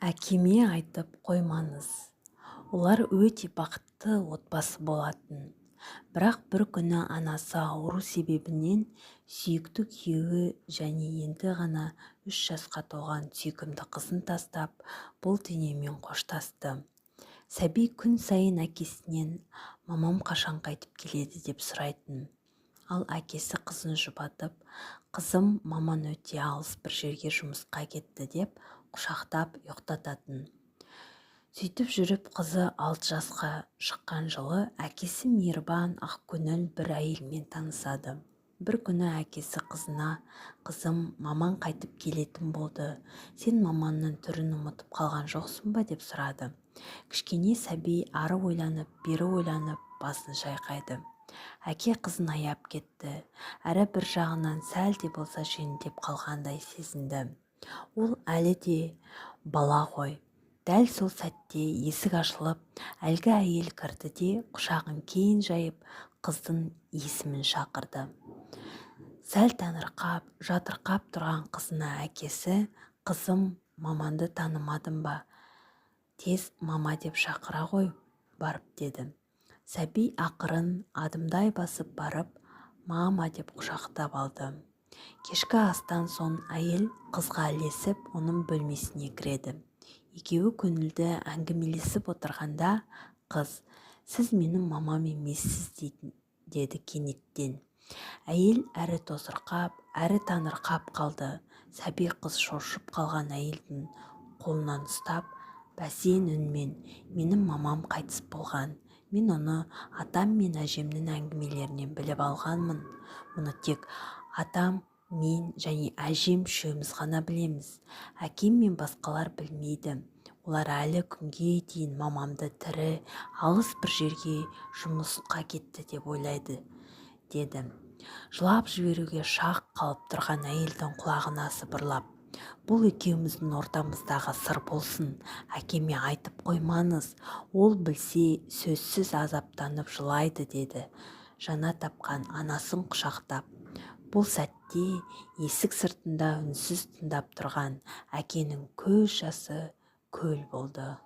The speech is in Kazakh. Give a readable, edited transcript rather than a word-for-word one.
Әкеме айтып қоймаңыз. Олар өте бақытты отбасы болатын. Бірақ бір күні анасы ауру себебінен сүйікті күйеуі және енді ғана 3 жасқа толған сүйкімді қызын тастап, бұл дүниемен қоштасты. Сәби күн сайын әкесінен «Мамам қашан қайтып келеді?» деп сұрайтын. Ал әкесі қызын жұбатып, «Қызым, маман өте алыс бір жерге жұмысқа кетті» деп құшақтап ұйықтататын. Сөйтіп жүріп қызы 6 жасқа шыққан жылы әкесі мейірбан, ақкөңіл бір әйелмен танысады. Бір күні әкесі қызына «Қызым, маман қайтып келетін болды. Сен маманның түрін ұмытып қалған жоқсың ба?» деп сұрады. Кішкене сәби ары ойланып, бері ойланып, басын шайқайды. Әке қызын аяп кетті. Әрі бір жағынан сәл де болса жеңілдеп қалғандай сезінді. Ол әлі де бала ғой. Дәл сол сәтте есік ашылып, әлгі әйел кірді де құшағын кең жайып, қыздың есімін шақырды. Сәл таңырқап, жатырқап тұрған қызына әкесі «Қызым, маманды танымадың ба? Тез мама деп шақыра ғой барып» деді. Сәби ақырын адымдай басып барып, «Мама» деп құшақтап алды. Кешкі астан соң әйел қызға ілесіп, оның бөлмесіне кіреді. Екеуі көңілді әңгімелесіп отырғанда, қыз «Сіз менің мамам емессіз» деді кенеттен. Әйел әрі тосырқап, әрі таңырқап қалды. Сәби қыз шошып қалған әйелдің қолынан ұстап, бәсең үнмен «Менің мамам қайтыс болған. Мен оны атам мен әжемнің әңгімелерінен біліп алғанмын. Мұны тек атам, мен және әжем үшеуміз ғана білеміз. Әкем мен басқалар білмейді. Олар әлі күнге дейін мамамды тірі, алыс бір жерге жұмысқа кетті деп ойлайды» деді. Жылап жіберуге шақ қалып тұрған әйелдің құлағына сыбырлап: «Бұл екеуміздің ортамыздағы сыр болсын. Әкеме айтып қоймаңыз. Ол білсе сөзсіз азаптанып жылайды» деді, жаңа тапқан анасын құшақтап. Бұл сәтте есік сыртында үнсіз тыңдап тұрған әкенің көз жасы көл болды.